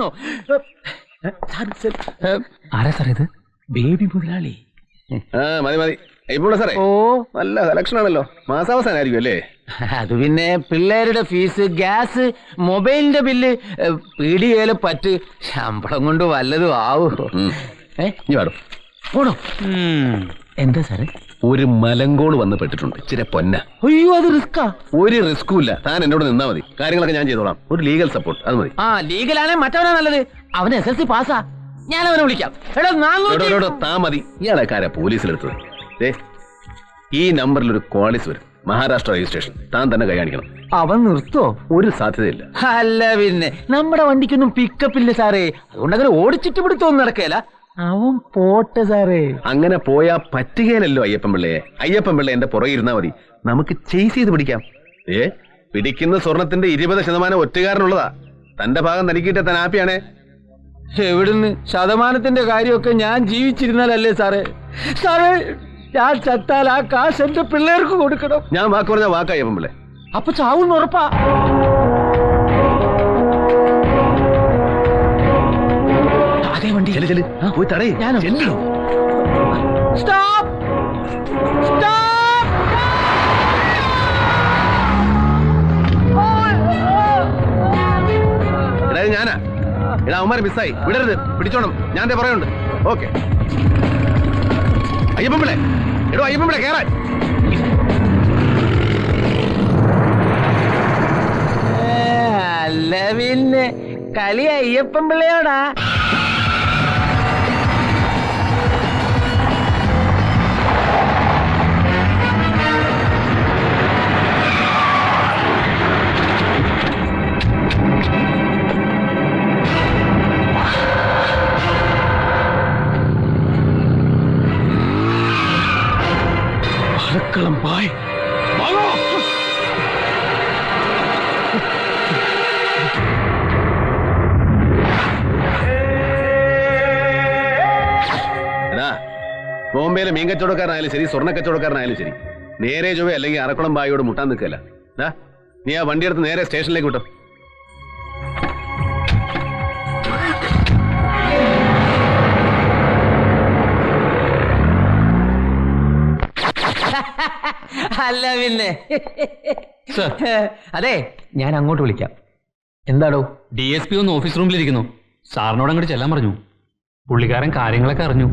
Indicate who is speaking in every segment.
Speaker 1: വന്നോ? ആരാ സാർ ഇത്? ബേബി മുതലാളി.
Speaker 2: മതി മതി. ഇപ്പോൾ സാറേ
Speaker 1: ഓ
Speaker 2: നല്ല സെലക്ഷൻ ആണല്ലോ. മാസാവസാനായിരിക്കും അല്ലേ?
Speaker 1: അത് പിന്നെ പിള്ളേരുടെ ഫീസ്, ഗ്യാസ്, മൊബൈലിന്റെ ബില്ല്, പീടികയിലെ പറ്റ്, ശമ്പളം കൊണ്ട് വല്ലതും ആവോ?
Speaker 2: നീ പാടും
Speaker 1: ഓടോ. എന്താ സാറേ?
Speaker 2: ഒരു മലങ്കോട് വന്ന് പെട്ടിട്ടുണ്ട്. ഇച്ചിരി പൊന്ന.
Speaker 1: അയ്യോ, അത് റിസ്കാ.
Speaker 2: ഒരു റിസ്കും ഇല്ല. താൻ എന്നോട് നിന്നാ മതി. കാര്യങ്ങളൊക്കെ ഞാൻ ചെയ്തോളാം. ഒരു ലീഗൽ സപ്പോർട്ട് അത് മതി.
Speaker 1: ലീഗലാണെ മറ്റവനാ നല്ലത്. അവൻ SSLC പാസ്സാ. ഞാൻ അവനെ വിളിക്കാം.
Speaker 2: താ മതി. ഇയാളെ കാരാ പോലീസിലെടുത്തത്. ഈ നമ്പറിൽ ഒരു കോളേജ് വരും. മഹാരാഷ്ട്ര രജിസ്ട്രേഷൻ. താൻ തന്നെ കൈ കാണിക്കണം.
Speaker 1: അവൻ നിർത്തോ?
Speaker 2: ഒരു സാധ്യതയില്ല.
Speaker 1: അല്ല പിന്നെ നമ്മുടെ വണ്ടിക്കൊന്നും പിക്കപ്പ് ഇല്ല സാറേ. അതുകൊണ്ട് അങ്ങനെ ഓടിച്ചിട്ട് പിടുത്തൊന്നും നടക്കേല. അവൻ പോട്ടെ സാറേ.
Speaker 2: അങ്ങനെ പോയാ പറ്റുകയില്ലല്ലോ അയ്യപ്പൻ പിള്ളയെ. അയ്യപ്പൻ പിള്ള എന്റെ പുറകെ ഇരുന്നാ മതി. നമുക്ക് ചേസ് ചെയ്ത് പിടിക്കാം. പിടിക്കുന്ന സ്വർണത്തിന്റെ 20% ഒറ്റുകാരനുള്ളതാ. തന്റെ ഭാഗം തനിക്കിട്ട താൻ ഹാപ്പിയാണേ.
Speaker 1: എവിടുന്ന്? ശതമാനത്തിന്റെ കാര്യമൊക്കെ ഞാൻ ജീവിച്ചിരുന്നാലല്ലേ സാറേ. സാറേ, ഞാൻ ചത്താൽ ആ കാശ് എന്റെ പിള്ളേർക്ക് കൊടുക്കണം.
Speaker 2: ഞാൻ വാക്ക് പറഞ്ഞ വാക്കാ അയ്യപ്പൻ പിള്ളേ.
Speaker 1: അപ്പൊ ചാവൂന്ന് ഉറപ്പാ. അതേ വണ്ടി.
Speaker 2: പോയി തടയും.
Speaker 1: ഞാനോ? സ്റ്റോപ്പ്!
Speaker 2: ഞാനാ. എടാ അവന്മാര് മിസ്സായി. വിടരുത്. പിടിച്ചോണം. ഞാൻ പറയുന്നുണ്ട്. ഓക്കെ. അയ്യപ്പൻ പിള്ളേ. എടോ അയ്യപ്പൻ പിള്ളേ കേറാൻ.
Speaker 1: അല്ല പിന്നെ കളി അയ്യപ്പൻ പിള്ളയോടാ.
Speaker 2: Baய். ബോംബെയിലെ മീൻ കച്ചവടക്കാരനായാലും ശരി, സ്വർണ്ണ കച്ചവടക്കാരനായാലും ശരി, നേരെ ചൊവ്വ അല്ലെങ്കിൽ അറക്കുളം ബായിയോട് മുട്ടാൻ നിൽക്കല്ല. നീ ആ വണ്ടിയെടുത്ത് നേരെ സ്റ്റേഷനിലേക്ക് വിട്ടോ.
Speaker 1: അല്ല പിന്നെ അതെ, ഞാൻ അങ്ങോട്ട് വിളിക്കാം. എന്താടോ?
Speaker 3: DSP ഒന്ന് ഓഫീസ് റൂമിലിരിക്കുന്നു. സാറിനോട് അങ്ങോട്ട് ചെല്ലാൻ പറഞ്ഞു. പുള്ളിക്കാരൻ കാര്യങ്ങളൊക്കെ അറിഞ്ഞു.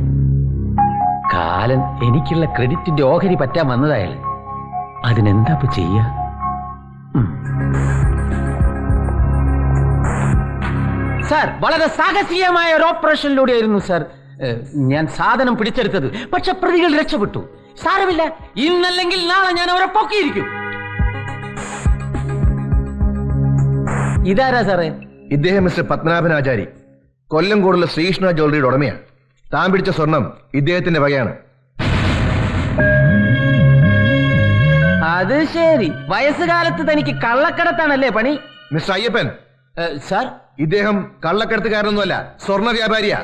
Speaker 1: കാലൻ എനിക്കുള്ള ക്രെഡിറ്റിന്റെ ഓഹരി പറ്റാൻ വന്നതായാലും അതിനെന്താ ചെയ്യാ? സാർ, വളരെ സാഹസികമായ ഒരു ഓപ്പറേഷനിലൂടെയായിരുന്നു സാർ ഞാൻ സാധനം പിടിച്ചെടുത്തത്. പക്ഷെ പ്രതികൾ രക്ഷപ്പെട്ടു. സാരമില്ല, ഇന്നല്ലെങ്കിൽ നാളെ ഞാൻ അവരെ പൊക്കിയിരിക്കും. ഇതാരാ സാറേ?
Speaker 4: ഇദ്ദേഹം മിസ്റ്റർ പത്മനാഭൻ ആചാരി, കൊല്ലംകോടുള്ള ശ്രീകൃഷ്ണ ജ്വല്ലറിയുടെ ഉടമയാണ്. താൻ പിടിച്ച സ്വർണം ഇദ്ദേഹത്തിന്റെ വകയാണ്.
Speaker 1: അത് ശരി. വയസ്സുകാലത്ത് തനിക്ക് കള്ളക്കടത്താണല്ലേ പണി?
Speaker 4: മിസ്റ്റർ അയ്യപ്പൻ
Speaker 1: സാർ,
Speaker 4: ഇദ്ദേഹം കള്ളക്കടത്തുകാരനൊന്നുമല്ല, സ്വർണ്ണ വ്യാപാരിയാ.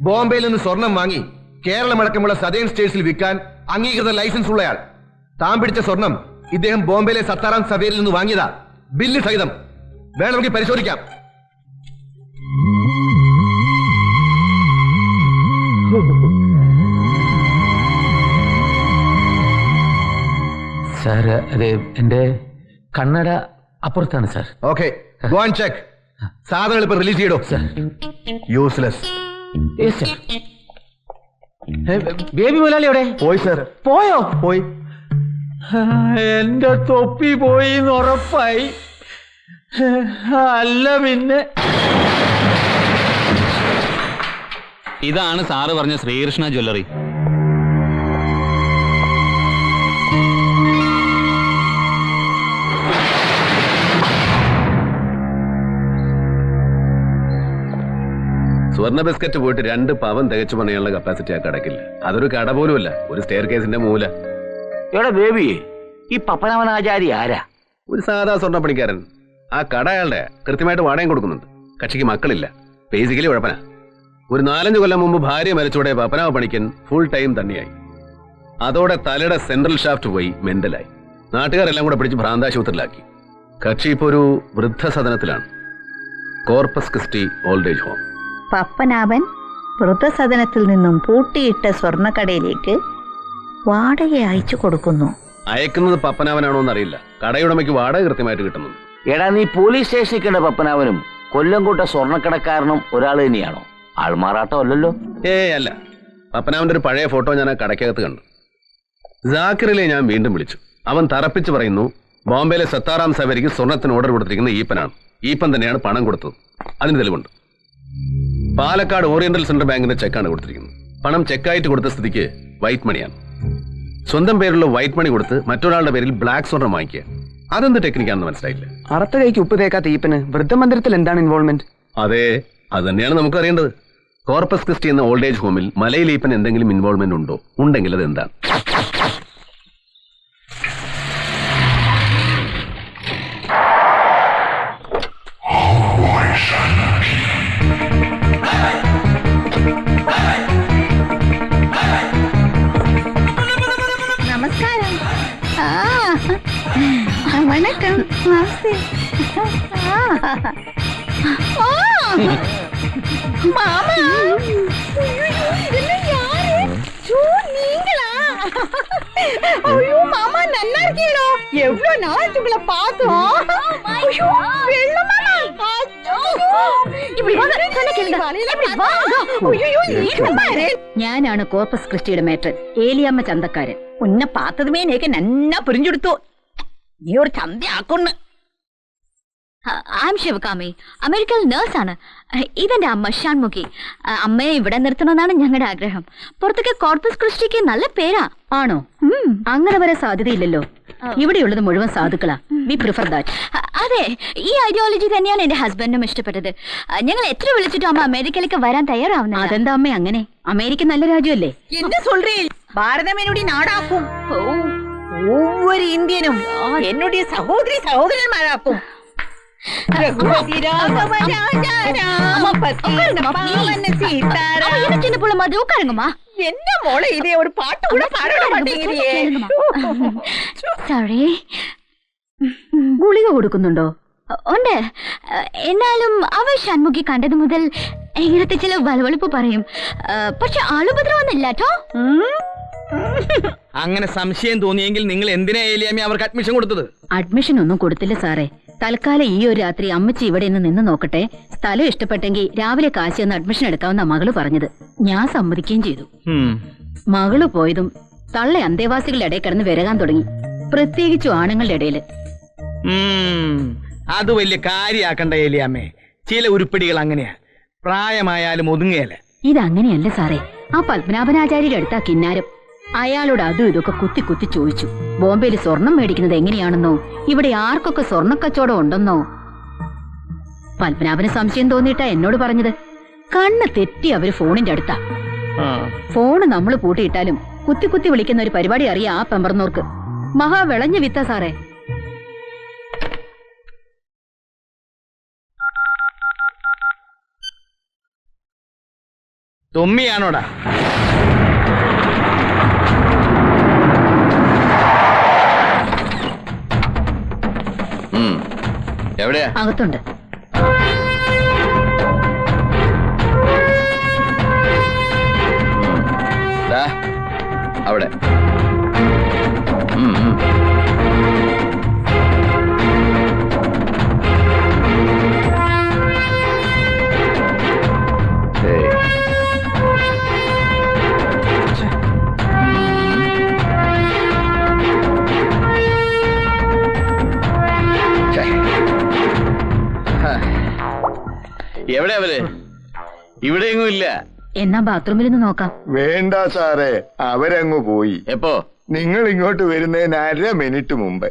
Speaker 4: ബോംബെയിൽ നിന്ന് സ്വർണം വാങ്ങി കേരളമടക്കമുള്ള സദേൺ സ്റ്റേറ്റ്സിൽ വിൽക്കാൻ അംഗീകൃത ലൈസൻസ് ഉള്ളയാൾ. താൻ പിടിച്ച സ്വർണം ഇദ്ദേഹം ബോംബെയിലെ സത്താറാം സവേരിൽ നിന്ന് വാങ്ങിയതാ, ബില്ല് സഹിതം. വേണമെങ്കിൽ പരിശോധിക്കാം.
Speaker 1: സാർ, അതെ, എന്റെ കണ്ണട അപ്പുറത്താണ് sir.
Speaker 4: Okay, go and check. സാധനങ്ങൾ ഇപ്പൊ റിലീസ് ചെയ്തോ. യൂസ്ലെസ്.
Speaker 1: ബേബി മുതലാളി എവിടെ?
Speaker 4: പോയി സാർ.
Speaker 1: പോയോ?
Speaker 4: പോയി.
Speaker 1: എന്റെ തൊപ്പി പോയി എന്ന് ഉറപ്പായി. അല്ല പിന്നെ
Speaker 3: ഇതാണ് സാറ് പറഞ്ഞ ശ്രീകൃഷ്ണ ജ്വല്ലറി.
Speaker 2: സ്വർണ്ണ ബിസ്ക്കറ്റ് പോയിട്ട് 2 പവൻ തികച്ചു പണിയാനുള്ള കപ്പാസിറ്റി ആ കടക്കില്ല. അതൊരു കട പോലുമല്ല, ഒരു സ്റ്റെയർ കേസിന്റെ മൂല.
Speaker 1: എവിടെ ബേബി? ഈ പപ്പനാമൻ ആചാരി ആരാ?
Speaker 2: ഒരു സാധാ സ്വർണ്ണ പണിക്കാരൻ. ആ കട അയാളുടെ കൃത്യമായിട്ട് വാടകയും കൊടുക്കുന്നുണ്ട്. കക്ഷിക്ക് മക്കളില്ല, ബേസിക്കലി ഉഴപ്പന. ഒരു 4-5 കൊല്ലം മുമ്പ് ഭാര്യ മരിച്ചോടെ പപ്പനാമ പണിക്കൻ ഫുൾ ടൈം തന്നെയായി. അതോടെ തലയുടെ സെൻട്രൽ ഷാഫ്റ്റ് പോയി മെന്റലായി. നാട്ടുകാരെല്ലാം കൂടെ പിടിച്ച് ഭ്രാന്താശുപത്രിയിലാക്കി. കക്ഷി ഇപ്പോ ഒരു വൃദ്ധസദനത്തിലാണ്. Corpus Christi old age home.
Speaker 5: Pappanabhan വൃദ്ധസദനത്തിൽ നിന്നും പൂട്ടിയിട്ട സ്വർണ്ണക്കടയിലേക്ക് വാടക അയച്ചു കൊടുക്കുന്നു.
Speaker 2: അയക്കുന്നത് പപ്പനാവനാണോ എന്നറിയില്ല. കടയുടമയ്ക്ക് വാടക കൃത്യമായിട്ട് കിട്ടുന്നുണ്ട്.
Speaker 6: എടാ, നീ പോലീസ് സ്റ്റേഷനിൽ കണ്ട പപ്പനാവനും കൊല്ലംകോട്ട സ്വർണ്ണക്കടക്കാരനും ഒരാൾ തന്നെയാണോ? ആൾമാറാട്ടം അല്ലല്ലോ.
Speaker 2: അല്ല, പപ്പനാവന്റെ ഒരു പഴയ ഫോട്ടോ ഞാൻ ആ കടയ്ക്കകത്ത് കണ്ടു. ജാക്കിറിലെ ഞാൻ വീണ്ടും വിളിച്ചു. അവൻ തറപ്പിച്ച് പറയുന്നു ബോംബെയിലെ സത്താറാം സവേരിക്ക് സ്വർണത്തിന് ഓർഡർ കൊടുത്തിരിക്കുന്ന ഈപ്പനാണ്. ഈപ്പൻ തന്നെയാണ് പണം കൊടുത്തത്. അതിന് തെളിവുണ്ട്. പാലക്കാട് ഓറിയന്റൽ സെൻട്രൽ ബാങ്കിന്റെ ചെക്കാണ് കൊടുത്തിരിക്കുന്നത്. പണം ചെക്കായിട്ട് കൊടുത്ത സ്ഥിതിക്ക് വൈറ്റ് മണിയാണ്. സ്വന്തം പേരിലുള്ള വൈറ്റ് മണി കൊടുത്ത് മറ്റൊരാളുടെ പേരിൽ ബ്ലാക്ക് സ്വർണം വാങ്ങിക്കുക. അതെന്ത് ടെക്നിക്കാണെന്ന് മനസ്സിലായില്ല.
Speaker 7: അറുത്ത കൈക്ക് ഉപ്പ് തേക്കാത്ത ഈപ്പന് വൃദ്ധമന്ദിരത്തിൽ എന്താണ് ഇൻവോൾവ്മെന്റ്?
Speaker 2: അതെ, അത് തന്നെയാണ് നമുക്ക് അറിയേണ്ടത്. കോർപ്പസ് ക്രിസ്റ്റി എന്ന ഓൾഡ് ഏജ് ഹോമിൽ മലയിൽ ഈപ്പൻ എന്തെങ്കിലും ഇൻവോൾവ്മെന്റ് ഉണ്ടോ? ഉണ്ടെങ്കിൽ അത് എന്താണ്?
Speaker 5: നമസ്കാരം. വണക്കം. നമസ്തേ. மாமா, இதெல்லாம் யாரு? நீங்களா? ஐயோ மாமா, நல்லா இருக்கீங்களோ? எவ்வளவு நாள் உங்களை பார்த்தோம். ஐயோ வெள்ள மாமா. இப்படி வாங்க, சொன்ன கேளுங்க. இப்படி வாங்க. ஐயோ நீங்க பாரு. ഞാനാണ് കോർപ്പസ് ക്രിസ്റ്റിയുടെ മേട്രൻ, ഏലിയമ്മ ചന്തക്കാരൻ. ഉന്നെ പാത്തതുമേ എനിക്ക് നന്നാ പുരിഞ്ഞെടുത്തു. നീ ഒരു ചന്തയാക്കുന്നു.
Speaker 8: ഐ എം ശിവകാമി, അമേരിക്കയിൽ നേഴ്സാണ്. ഇതെന്റെ അമ്മ ഷാൻമുഖി. അമ്മയെ ഇവിടെ നിർത്തണമെന്നാണ് ഞങ്ങളുടെ ആഗ്രഹം. പുറത്തേക്ക് കോർപ്പസ് ക്രിസ്റ്റിക്ക് നല്ല പേരാ.
Speaker 5: ആണോ? അങ്ങനെ വരെ സാധ്യതയില്ലല്ലോ. ഇവിടെയുള്ളത് മുഴുവൻ സാധുക്കളാ. V prefer that.
Speaker 8: അതെ, ഈ ഐഡിയോളജി തന്നെയാണ് എന്റെ ഹസ്ബൻഡിനും ഇഷ്ടപ്പെട്ടത്. ഞങ്ങൾ എത്ര വിളിച്ചിട്ടും അമ്മ അമേരിക്കയിലേക്ക് വരാൻ തയ്യാറാവുന്നില്ല.
Speaker 5: അതെന്താ അമ്മ അങ്ങനെ? അമേരിക്ക നല്ല രാജ്യമല്ലേ?
Speaker 9: என்ன சொல்றீள்? பாரதம் என்னுடைய நாடாக்கும். ஒவ்வொரு இந்தியனும் என்னுடைய சகோதரி சகோதரன்மாராக்கும்.
Speaker 8: சின்ன புள்ள மாதிரி உட்காருங்கம்மா.
Speaker 9: என்ன மோள இதே ஒரு பாட்டு கூட பாட மாட்டேங்கிறியே.
Speaker 8: സോറി.
Speaker 5: ഗുളിക കൊടുക്കുന്നുണ്ടോ?
Speaker 8: ഉണ്ട്. എന്നാലും അവ ഷൺമുഖി കണ്ടത് മുതൽ ഇങ്ങനത്തെ ചില വലവളിപ്പ് പറയും. പക്ഷെ ആളുപദ്രവൊന്നുമില്ല കേട്ടോ.
Speaker 7: അങ്ങനെ സംശയം തോന്നിയെങ്കിൽ നിങ്ങൾ എന്തിനാ ഏലിയാമ്മ അവർക്ക് അഡ്മിഷൻ കൊടുത്തത്?
Speaker 5: അഡ്മിഷൻ ഒന്നും കൊടുത്തില്ല സാറേ. തൽക്കാലം ഈ ഒരു രാത്രി അമ്മച്ചി ഇവിടെ നിന്ന് നോക്കട്ടെ. സ്ഥലം ഇഷ്ടപ്പെട്ടെങ്കിൽ രാവിലെ കാശി ഒന്ന് അഡ്മിഷൻ എടുക്കാമെന്ന മകള് പറഞ്ഞത്. ഞാൻ സമ്മതിക്കുകയും ചെയ്തു. മകള് പോയതും തള്ള അന്തേവാസികളുടെ ഇടയിൽ കിടന്ന് വിരകാൻ തുടങ്ങി, പ്രത്യേകിച്ചും ആണുങ്ങളുടെ ഇടയില്.
Speaker 7: അത് വലിയ കാര്യാക്കണ്ട ഏലിയാമ്മേ. ചില ഉരുപ്പിടികൾ അങ്ങനെയാ, പ്രായമായാലും ഒതുങ്ങയല്ല.
Speaker 5: ഇതങ്ങനെയല്ല സാറേ. ആ പത്മനാഭനാചാര്യരുടെ അടുത്താ കിന്നാരം. അയാളോട് അതും ഇതൊക്കെ കുത്തി കുത്തി ചോദിച്ചു. ബോംബെയിൽ സ്വർണം മേടിക്കുന്നത് എങ്ങനെയാണെന്നോ, ഇവിടെ ആർക്കൊക്കെ സ്വർണ്ണക്കച്ചവടം ഉണ്ടെന്നോ. പത്മനാഭന് സംശയം തോന്നിയിട്ടാ എന്നോട് പറഞ്ഞത്. കണ്ണ് തെറ്റി അവര് ഫോണിന്റെ അടുത്താ. ഫോണ് നമ്മൾ പൂട്ടിയിട്ടാലും കുത്തി കുത്തി വിളിക്കുന്ന ഒരു പരിപാടി അറിയാം ആ പെമ്പർന്നോർക്ക്. മഹാ വിളഞ്ഞ വിത്ത സാറേ.
Speaker 7: തൊമ്മിയാണോടാ?
Speaker 6: എവിടെയാ?
Speaker 5: അകത്തുണ്ട്.
Speaker 6: അവിടെ. എവിടെ അവര്? ഇവിടെയെങ്ങും ഇല്ല.
Speaker 5: എന്നാ ബാത്റൂമിൽ നിന്ന് നോക്കാം.
Speaker 10: വേണ്ട സാറേ, അവരങ്ങു പോയി.
Speaker 6: എപ്പോ?
Speaker 10: നിങ്ങൾ ഇങ്ങോട്ട് വരുന്നതിന് 1/2 മിനിറ്റ് മുമ്പ്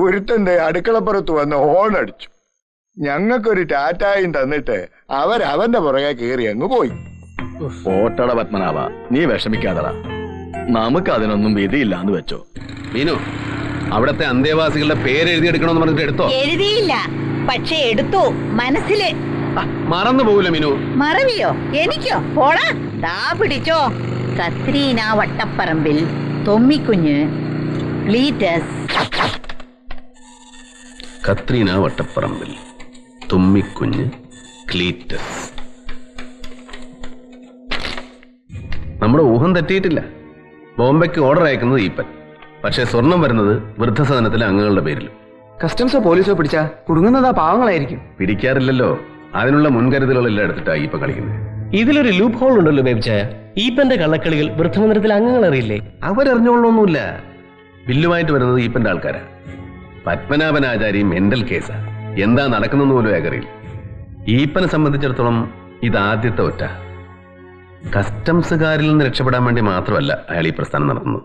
Speaker 10: ഒരുത്തന്റെ അടുക്കളപ്പുറത്ത് വന്ന് ഹോൺ അടിച്ചു. ഞങ്ങൾക്കൊരു ടാറ്റായും തന്നിട്ട് അവരവന്റെ പുറകെ കയറി അങ്ങ് പോയി.
Speaker 6: ഓട്ടട പത്മനാഭ, നീ വിഷമിക്കാതടാ. നമുക്ക് അതിനൊന്നും വിധിയില്ലാന്ന് വെച്ചോ.
Speaker 2: മീനു, അവിടത്തെ അന്തേവാസികളുടെ പേര് എഴുതിയെടുക്കണമെന്ന് പറഞ്ഞിട്ട് എടുത്തോ?
Speaker 9: എഴുതിയില്ല, പക്ഷെ എടുത്തു മനസ്സില്.
Speaker 2: മറന്നു പോകില്ല മീനു.
Speaker 9: മറവിയോ? എനിക്കോ? പോടാ, ദാ പിടിച്ചോ. കത്രീന വട്ടപ്പറമ്പിൽ, തൊമ്മിക്കുഞ്ഞ്, ക്ലീറ്റസ്.
Speaker 2: കത്രീന വട്ടപ്പറമ്പിൽ, തുമ്മിക്കുഞ്ഞ്, ക്ലീറ്റസ്. നമ്മുടെ ഊഹം തെറ്റിയിട്ടില്ല. ബോംബെക്ക് ഓർഡർ അയക്കുന്നത് ഈപ്പൻ. പക്ഷേ സ്വർണം വരുന്നത് വൃദ്ധസദനത്തിലെ അംഗങ്ങളുടെ പേരിലും.
Speaker 1: കസ്റ്റംസോ പോലീസോ പിടിച്ചാ കുടുങ്ങുന്നത് ആ പാവങ്ങളായിരിക്കും.
Speaker 2: പിടിക്കാറില്ലല്ലോ. അതിനുള്ള മുൻകരുതലുകളെല്ലാം എടുത്തിട്ടാ ഈപ്പൻ കളിക്കുന്നത്.
Speaker 11: ഇതിലൊരു ലൂപ്പ് ഹോൾ ഉണ്ടല്ലോ ബേബിച്ചായ. ഈപ്പന്റെ കള്ളക്കളികൾ വൃദ്ധമന്ദിരത്തിലെ അംഗങ്ങൾ അറിയില്ലേ?
Speaker 2: അവരറിഞ്ഞോളൊന്നുമില്ല. ബില്ലുമായിട്ട് വരുന്നത് ഈപ്പന്റെ ആൾക്കാരാ. പത്മനാഭനാചാരി മെന്റൽ കേസാ. എന്താ നടക്കുന്നെന്ന് പോലും അയാൾക്കറിയില്ല. ഈപ്പനെ സംബന്ധിച്ചിടത്തോളം ഇതാദ്യത്തെ ഒറ്റ. കസ്റ്റംസുകാരിൽ നിന്ന് രക്ഷപ്പെടാൻ വേണ്ടി മാത്രമല്ല അയാൾ ഈ പ്രസ്ഥാനം നടത്തുന്നത്.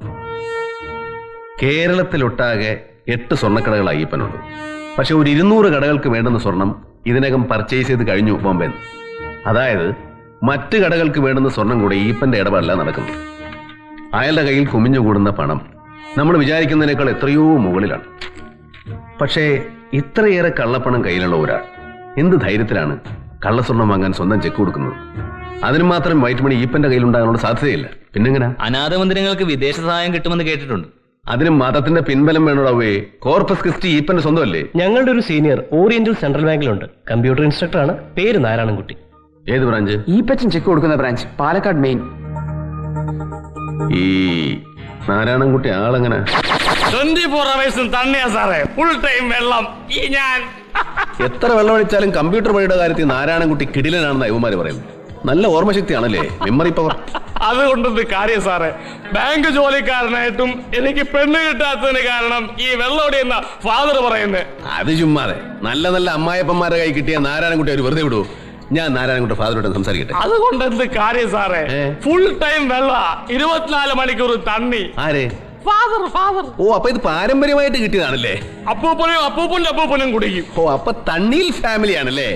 Speaker 2: കേരളത്തിലൊട്ടാകെ 8 സ്വർണ്ണക്കടകളായി ഈപ്പനുണ്ട്. പക്ഷെ ഒരു 200 കടകൾക്ക് വേണ്ടുന്ന സ്വർണം ഇതിനകം പർച്ചേസ് ചെയ്ത് കഴിഞ്ഞു ബോംബെ. അതായത് മറ്റ് കടകൾക്ക് വേണ്ടുന്ന സ്വർണം കൂടെ ഈപ്പന്റെ ഇടപാടല്ല നടക്കുന്നത്. അയാളുടെ കയ്യിൽ കുമിഞ്ഞുകൂടുന്ന പണം നമ്മൾ വിചാരിക്കുന്നതിനേക്കാൾ എത്രയോ മുകളിലാണ്. പക്ഷേ ഇത്രയേറെ കള്ളപ്പണം കയ്യിലുള്ള ഒരാൾ എന്ത് ധൈര്യത്തിലാണ് കള്ളസ്വർണം വാങ്ങാൻ സ്വന്തം ചെക്ക് കൊടുക്കുന്നത്? അതിന് മാത്രം വൈറ്റ് മണി ഈപ്പന്റെ കയ്യിലുണ്ടാകാനുള്ള സാധ്യതയില്ല. പിന്നെങ്ങനെ?
Speaker 7: അനാഥ മന്ദിരങ്ങൾക്ക് വിദേശ സഹായം കിട്ടുമെന്ന് കേട്ടിട്ടുണ്ട്.
Speaker 2: അതിന് മതത്തിന്റെ പിൻബലം വേണോടാവേ. Corpus Christi ഈപ്പന്റെ സ്വന്തമല്ലേ?
Speaker 11: ഞങ്ങളുടെ ഒരു സീനിയർ ഓറിയന്റൽ സെൻട്രൽ ബാങ്കിലുണ്ട്. കമ്പ്യൂട്ടർ ഇൻസ്ട്രക്ടറാണ്. പേര് നാരായണൻകുട്ടി.
Speaker 2: ഏത് ബ്രാഞ്ച്?
Speaker 1: ഈപ്പച്ചൻ ചെക്ക് കൊടുക്കുന്ന ബ്രാഞ്ച് പാലക്കാട് മെയിൻ.
Speaker 2: ഈ നാരായണൻകുട്ടി ആളെങ്ങനെ?
Speaker 3: 24 hours തന്നെയാ സാറേ. ഫുൾ ടൈം വെള്ളം. ഈ ഞാൻ
Speaker 2: എത്ര വെള്ളം ഒഴിച്ചാലും കമ്പ്യൂട്ടർ വഴിയുടെ കാര്യത്തിൽ നാരായണൻകുട്ടി കിടിലനാണെന്ന് അയ്യമാര് പറയുന്നത്. നല്ല ഓർമ്മശക്തിയാണല്ലേ, മെമ്മറി പവർ.
Speaker 3: അതുകൊണ്ടൊരു കാര്യം സാറേ, ബാങ്ക് ജോലിക്കാരനായിട്ടും എനിക്ക് പെണ്ണ് കിട്ടാത്തതിന് കാരണം ഈ വെള്ളോടിയെന്ന ഫാദർ പറയുന്നത്.
Speaker 2: അത് ചുമ്മാതെ. നല്ല നല്ല അമ്മായപ്പന്മാരെ കൈ കിട്ടിയ നാരായണൻകുട്ടി അവർ വെറുതെ വിടൂ. ഞാൻ നാരായണൻകുട്ടി ഫാദറോട് സംസാരിക്കട്ടെ.
Speaker 3: അതുകൊണ്ട് എന്ത് കാര്യം സാറേ, ഫുൾ ടൈം വെള്ള, 24 മണിക്കൂർ തണ്ണി.
Speaker 2: ആരെ?
Speaker 3: ഫാദർ.
Speaker 2: ഓ, അപ്പൊ ഇത് പാരമ്പര്യമായിട്ട് കിട്ടിയതാണല്ലേ?
Speaker 3: അപ്പൂപ്പനും കുടിക്കും.
Speaker 2: ഓ, അപ്പൊ തണ്ണീൽ ഫാമിലി ആണല്ലേ?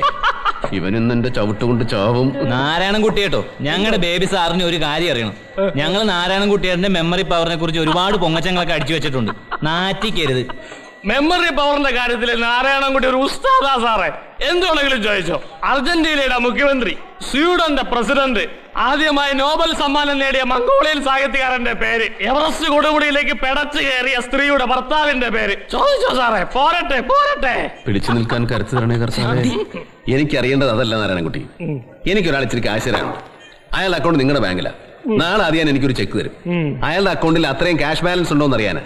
Speaker 2: ഇവനിന്ന് എന്റെ ചവിട്ടുകൊണ്ട് ചാവും.
Speaker 7: നാരായണൻകുട്ടി കേട്ടോ, ഞങ്ങളുടെ ബേബി സാറിന് ഒരു കാര്യം അറിയണം. ഞങ്ങൾ നാരായണൻകുട്ടിയുടെ മെമ്മറി പവറിനെ കുറിച്ച് ഒരുപാട് പൊങ്ങച്ചങ്ങളൊക്കെ അടിച്ചു വെച്ചിട്ടുണ്ട്. നാറ്റിക്കരുത്.
Speaker 3: മെമ്മറി പവറിന്റെ കാര്യത്തിൽ നാരായണൻകുട്ടി ഒരു ഉസ്താദാ സാറേ. എന്തുണെങ്കിലും ചോദിച്ചോ. അർജന്റീനയുടെ മുഖ്യമന്ത്രി, സ്വീഡന്റെ പ്രസിഡന്റ്, ആദ്യമായി നോബൽ സമ്മാനം നേടിയ മംഗോളിയൻ സാഹിത്യകാരന്റെ പേര്, എവറസ്റ്റ് കൊടുമുടിയിലേക്ക് പെടച്ചു കയറിയ സ്ത്രീയുടെ ഭർത്താവിന്റെ പേര് ചോദിച്ചോ സാറേ. പോരട്ടെ.
Speaker 2: പിടിച്ചു നിൽക്കാൻ കരുത്ത് തരണേ കർത്താവേ. എനിക്കറിയേണ്ടത് അതല്ല നാരായണൻകുട്ടി. എനിക്കൊരാൾ ഇച്ചിരി കാശരാണ്. അയാളുടെ അക്കൗണ്ട് നിങ്ങളുടെ ബാങ്കിലാ. നാളെ അറിയാൻ എനിക്കൊരു ചെക്ക് തരും. അയാളുടെ അക്കൗണ്ടിൽ അത്രയും ക്യാഷ് ബാലൻസ് ഉണ്ടോന്ന് അറിയാനാ.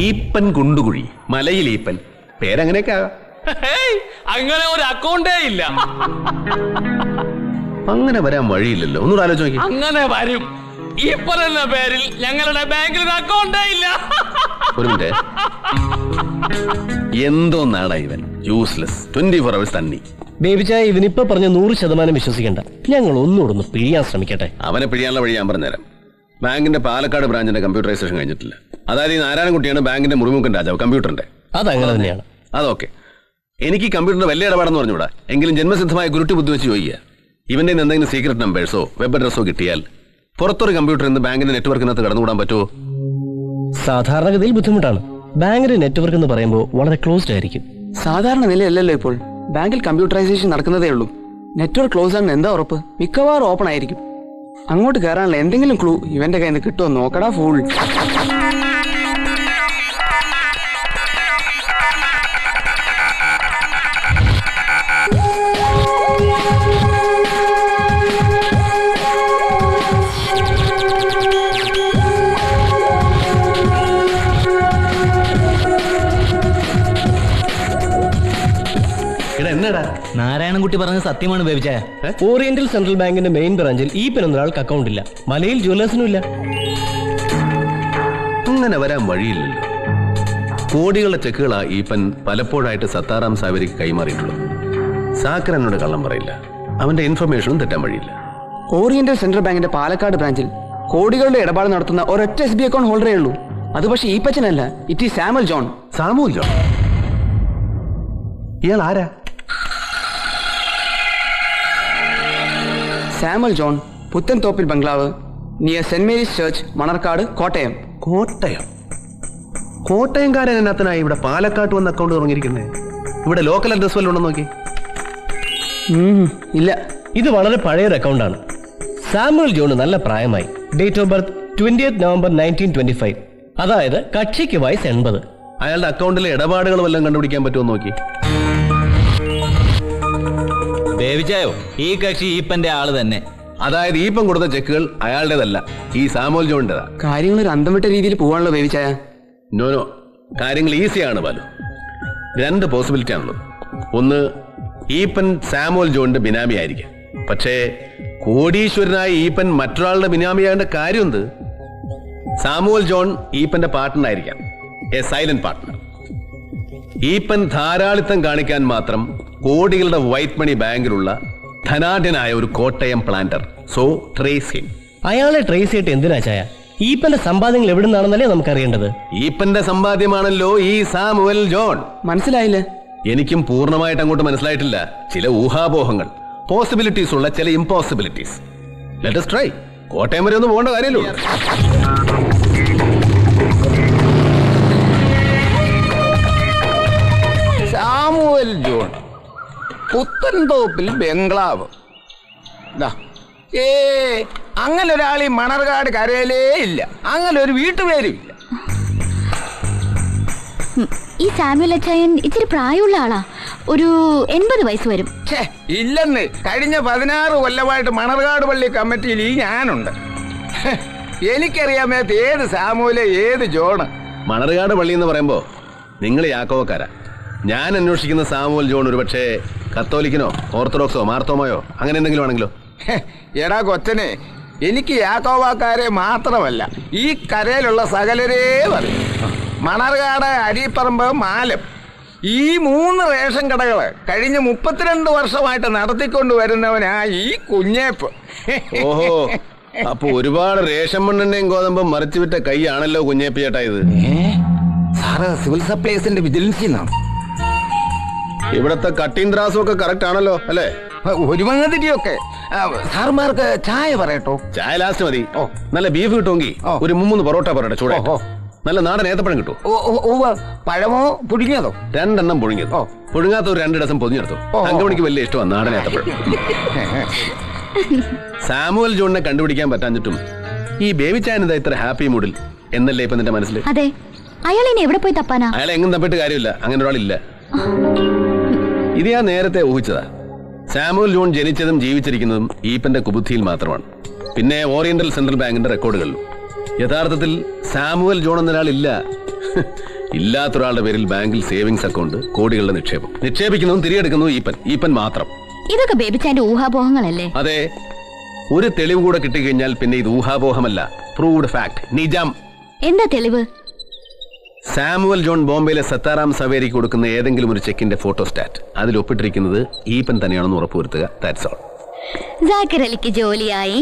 Speaker 2: ഈപ്പൻ കുണ്ടുകുഴി, മലയിൽ ഈപ്പൻ, പേരങ്ങനെയൊക്കെ ആകാം.
Speaker 3: അങ്ങനെ ഒരു അക്കൗണ്ടേ ഇല്ല.
Speaker 2: അങ്ങനെ വരാൻ വഴിയില്ലല്ലോ. ഒന്നുകൂടെ ആലോചിച്ച് നോക്കി.
Speaker 3: അങ്ങനെ വരും. ഈപ്പൻ എന്ന പേരിൽ ഞങ്ങളുടെ ബാങ്കിൽ ഒരു അക്കൗണ്ടേ ഇല്ല.
Speaker 2: ഒരു മിനിറ്റ്. എന്തോ നാടാ ഇവൻ. യൂസ്ലെസ്. 24 hours തണ്ണി.
Speaker 11: ബേബിച്ചായ ഇവനിപ്പോ പറഞ്ഞ 100% വിശ്വസിക്കണ്ട. ഞങ്ങൾ ഒന്നുകൂടെ പിഴിയാൻ ശ്രമിക്കട്ടെ.
Speaker 2: അവനെ പിഴിയാനുള്ള വഴി ഞാൻ പറഞ്ഞുതരാം. ബാങ്കിന്റെ പാലക്കാട് ബ്രാഞ്ചിന്റെ കമ്പ്യൂട്ടറൈസേഷൻ കഴിഞ്ഞിട്ടില്ല. അതായത് ഈ നാരായണൻകുട്ടിയാണ് ബാങ്കിന്റെ മുറിമുക്കൻ രാജാവ് കമ്പ്യൂട്ടറിന്റെ.
Speaker 11: അതങ്ങനെ തന്നെയാണ്.
Speaker 2: അതൊക്കെ എനിക്ക് കമ്പ്യൂട്ടറിന്റെ വലിയ ഇടപാടെന്ന് പറഞ്ഞുകൂടാ. എങ്കിലും ജന്മസിദ്ധമായ ഗുരുട്ടി ബുദ്ധി വെച്ച് ചോദിക്കുക. ഇവന്റെ എന്തെങ്കിലും സീക്രട്ട് നമ്പേഴ്സോ വെബ് അഡ്രസ്സോ കിട്ടിയാൽ പുറത്തൊരു കമ്പ്യൂട്ടർ ഇന്ന് ബാങ്കിന്റെ നെറ്റ്വർക്കിനകത്ത് കടന്നുകൂടാൻ പറ്റുമോ?
Speaker 11: സാധാരണഗതിയിൽ ബുദ്ധിമുട്ടാണ്. ബാങ്കിന്റെ നെറ്റ്വർക്ക് എന്ന് പറയുമ്പോൾ വളരെ ക്ലോസ്ഡ് ആയിരിക്കും.
Speaker 1: സാധാരണ നിലയല്ലല്ലോ ഇപ്പോൾ. ബാങ്കിൽ കമ്പ്യൂട്ടറൈസേഷൻ നടക്കുന്നതേ ഉള്ളൂ. നെറ്റ്വർക്ക് ക്ലോസ് ആണെന്ന് എന്താ ഉറപ്പ്? മിക്കവാറും ഓപ്പൺ ആയിരിക്കും. അങ്ങോട്ട് കയറാനുള്ള എന്തെങ്കിലും ക്ലൂ ഇവന്റെ കയ്യിൽ നിന്ന് കിട്ടുമോ നോക്കടാ ഫൂൾ.
Speaker 7: നാരായണൻകുട്ടി പറഞ്ഞത് സത്യമാണ് ബേബിച്ചായ.
Speaker 11: ഓറിയന്റൽ സെൻട്രൽ ബാങ്കിന്റെ മെയിൻ ബ്രാഞ്ചിൽ ഈപ്പൻ എന്നൊരാൾക്ക് അക്കൗണ്ട് ഇല്ല. മലയിൽ ജ്വല്ലേഴ്സിനും ഇല്ല.
Speaker 2: അങ്ങനെ വരാൻ വഴിയില്ലല്ലോ. കോടികളുടെ ചെക്കുകളാ ഈപ്പൻ പലപ്പോഴായിട്ട് സത്താറാം സാവരിക്ക് കൈമാറിയിട്ടുള്ളത്. സാക്കർ എന്നോട് കള്ളം പറയില്ല. അവന്റെ ഇൻഫർമേഷനും തെറ്റാൻ വഴിയില്ല.
Speaker 1: ഓറിയന്റൽ സെൻട്രൽ ബാങ്കിന്റെ പാലക്കാട് ബ്രാഞ്ചിൽ കോടികളുടെ ഇടപാട് നടത്തുന്ന ഒരൊറ്റ SB അക്കൗണ്ട് ഹോൾഡറേ ഉള്ളൂ. അത് പക്ഷേ ഈപ്പച്ചനല്ല. It is Samuel John.
Speaker 2: സാമുൽ ജോൺ? ഇയാൾ ആരാ?
Speaker 1: Samuel John, Puthenthoppil bungalow, near Saint Mary's church, Manarcad, Kottayam.
Speaker 2: കോട്ടയംകാരൻ എന്നത്തിനായി ഇവിടെ പാലക്കാട്ട് വന്ന് അക്കൗണ്ട് തുടങ്ങിയിരിക്കുന്നത്. ഇവിടെ ലോക്കൽ അഡ്രസ് വല്ലതും ഉണ്ടെന്ന് നോക്കി.
Speaker 1: ഇല്ല.
Speaker 11: ഇത് വളരെ പഴയൊരു അക്കൗണ്ടാണ്. സാമുൽ ജോൺ നല്ല പ്രായമായി. Date of birth 20th November 1925. അതായത് കക്ഷിക്ക് വയസ്സ് 80.
Speaker 2: അയാളുടെ അക്കൗണ്ടിലെ ഇടപാടുകൾ വല്ലതും കണ്ടുപിടിക്കാൻ പറ്റുമോ നോക്കി.
Speaker 7: ബേബിച്ചായോ, ഈ കക്ഷി ഈപ്പന്റെ ആള് തന്നെ.
Speaker 2: അതായത് ഈപ്പം കൊടുത്ത ചെക്കുകൾ അയാളുടേതല്ല, ഈ സാമുവൽ ജോണിൻ്റെതാ.
Speaker 1: കാര്യങ്ങൾ ഒരു അന്തം വിട്ട രീതിയിൽ പോവാണല്ലോ ബേബിച്ചായ.
Speaker 2: നോ, കാര്യങ്ങൾ ഈസിയാണ് ബാലു. 2 പോസിബിലിറ്റി ആണുള്ളത്. ഒന്ന്, ഈപ്പൻ സാമുവൽ ജോണിന്റെ ബിനാമി ആയിരിക്കാം. പക്ഷേ കോടീശ്വരനായ ഈപ്പൻ മറ്റൊരാളുടെ ബിനാമിയാകേണ്ട കാര്യം എന്ത്? സാമുവൽ ജോൺ ഈപ്പന്റെ പാർട്ട്ണർ ആയിരിക്കാം, എ സൈലന്റ് പാർട്ട്ണർ. ഈപ്പൻ ധാരാളിത്തം കാണിക്കാൻ മാത്രം കോടികളുടെ വൈറ്റ് മണി ബാങ്കിലുള്ള ധനാഢ്യനായ ഒരു Kottayam planter. So trace him.
Speaker 11: അയാളെ ട്രേസ് ചെയ്തിട്ട് എന്തിനാ ചായ? ഈപ്പന്റെ സമ്പാദ്യങ്ങൾ എവിടെ നിന്നാണെന്നല്ലേ നമുക്കറിയേണ്ടത്.
Speaker 2: ഈപ്പന്റെ സമ്പാദ്യമാണല്ലോ ഈ സാമുവൽ ജോൺ.
Speaker 1: മനസ്സിലായില്ലേ?
Speaker 2: എനിക്കും പൂർണ്ണമായിട്ട് അങ്ങോട്ട് മനസ്സിലായിട്ടില്ല. ചില ഊഹാപോഹങ്ങൾ, പോസിബിലിറ്റീസ് ഉള്ള ചില impossibilities. Let us try. Kottayam വരെ ഒന്നും പോകേണ്ട കാര്യമല്ലോ.
Speaker 10: സാമുവൽ ജോൺ, പുത്തൻതോപ്പിൽ ബംഗ്ലാവ്. അങ്ങനെ ഒരാൾ ഈ മണർകാട് കരയിലേ ഇല്ല. അങ്ങനെ ഒരു വീട്ടുപേരും ഇല്ല.
Speaker 8: ഈ സാമുവൽ അച്ചായൻ ഇച്ചിരി പ്രായമുള്ള ആളാ. ഒരു 80 വയസ്സ് വരും.
Speaker 10: ഇല്ലെന്ന്. കഴിഞ്ഞ 16 കൊല്ലമായിട്ട് മണർകാട് പള്ളി കമ്മിറ്റിയിൽ ഈ ഞാനുണ്ട്. എനിക്കറിയാമേത്ത് ഏത് സാമുവല് ഏത് ജോണ്.
Speaker 2: മണർകാട് പള്ളി എന്ന് പറയുമ്പോ നിങ്ങൾ യാക്കോവക്കാരാ. ഞാൻ അന്വേഷിക്കുന്ന സാമുവൽ ജോൺ ഒരു പക്ഷേ കത്തോലിക്കനോ ഓർത്തഡോക്സോ മാർത്തോമയോ അങ്ങനെ എന്തെങ്കിലും ആണെങ്കിലോ?
Speaker 10: എടാ കൊച്ചനെ, എനിക്ക് യാക്കോവാക്കാരെ മാത്രമല്ല ഈ കരയിലുള്ള സകലരേ പറയും. മണർകാട്, അരിപ്പറമ്പ്, മാലം, ഈ 3 റേഷൻ കടകള് കഴിഞ്ഞ 32 വർഷമായിട്ട് നടത്തിക്കൊണ്ട് വരുന്നവനാ ഈ കുഞ്ഞേപ്പ്.
Speaker 2: ഓഹോ, അപ്പൊ ഒരുപാട് റേഷൻ മണ്ണെണ്ണയും ഗോതമ്പും മറിച്ചു വിറ്റ കൈയാണല്ലോ കുഞ്ഞേപ്പ് ചേട്ടാ ഇത്.
Speaker 10: സാറ് സിവിൽ സപ്ലൈസിന്റെ വിജിലൻസിന്നാണ്.
Speaker 2: ഇവിടത്തെ കട്ടിയും ത്രാസും ഒക്കെ കറക്റ്റ് ആണല്ലോ അല്ലേ?
Speaker 10: ഒരുമാതിരിയൊക്കെ. സാർമാർക്ക് ചായ പറയട്ടോ?
Speaker 2: ചായ ലാസ്റ്റ് മതി. നല്ല ബീഫ് കിട്ടുമെങ്കിൽ ഒരു 3 പൊറോട്ട പറയട്ടെ ചൂടെ. നല്ല നാടൻ ഏത്തപ്പഴം കിട്ടും.
Speaker 10: പഴമോ പുഴുങ്ങിയതോ?
Speaker 2: 2 എണ്ണം പുഴുങ്ങിയത്. പുഴുങ്ങാത്ത ഒരു 2 ഡസൻ പൊതിഞ്ഞെടുത്തു. അങ്കമണിക്ക് വലിയ ഇഷ്ടമാണ് നാടൻ ഏത്തപ്പഴം. സാമുവൽ ജോണിനെ കണ്ടുപിടിക്കാൻ പറ്റാഞ്ഞിട്ടും ഈ ബേബി ചായൻ എന്താ ഇത്ര ഹാപ്പി മൂഡിൽ എന്നല്ലേ ഇപ്പൊ നിന്റെ മനസ്സിൽ?
Speaker 8: അതെ, അയാൾ ഇനി എവിടെ പോയി തപ്പാനാ?
Speaker 2: അയാളെ എങ്ങും തപ്പിട്ട് കാര്യമില്ല. അങ്ങനെ ഒരാളില്ല. ഇത് ഞാൻ നേരത്തെ ഊഹിച്ചതാ. സാമുവൽ ജോൺ ജനിച്ചതും ജീവിച്ചിരിക്കുന്നതും ഈപ്പന്റെ കുബുദ്ധിയിൽ മാത്രമാണ്. പിന്നെ ഓറിയന്റൽ സെൻട്രൽ ബാങ്കിന്റെ റെക്കോർഡുകളിലും. യഥാർത്ഥത്തിൽ സാമുവൽ ജോൺ എന്നൊരാളില്ല. ഇല്ലാത്തൊരാളുടെ പേരിൽ ബാങ്കിൽ സേവിങ്സ് അക്കൗണ്ട്, കോടികളുടെ നിക്ഷേപം. നിക്ഷേപിക്കുന്നതും തിരികെടുക്കുന്നതും ഈപ്പൻ മാത്രം.
Speaker 8: ഇതൊക്കെ ബേബിച്ചാന്റെ ഊഹാപോഹങ്ങളല്ലേ?
Speaker 2: അതെ, ഒരു തെളിവ് കൂടെ കിട്ടിക്കഴിഞ്ഞാൽ പിന്നെ ഇത് ഊഹാപോഹമല്ല, പ്രൂവ്ഡ് ഫാക്ട്, നിജം.
Speaker 8: എന്താ തെളിവ്?
Speaker 2: സാമുവൽ ജോൺ ബോംബെയിലെ സത്താറാം സവേരിക്ക് കൊടുക്കുന്ന ഏതെങ്കിലും ഒരു ചെക്കിന്റെ ഫോട്ടോസ്റ്റാറ്റ്, അതിൽ ഒപ്പിട്ടിരിക്കുന്നത് ഈപ്പൻ തന്നെയാണെന്ന് ഉറപ്പുവരുത്തുക. That's all.
Speaker 8: ജാക്കിർ അലിക്ക് ജോലിയായി.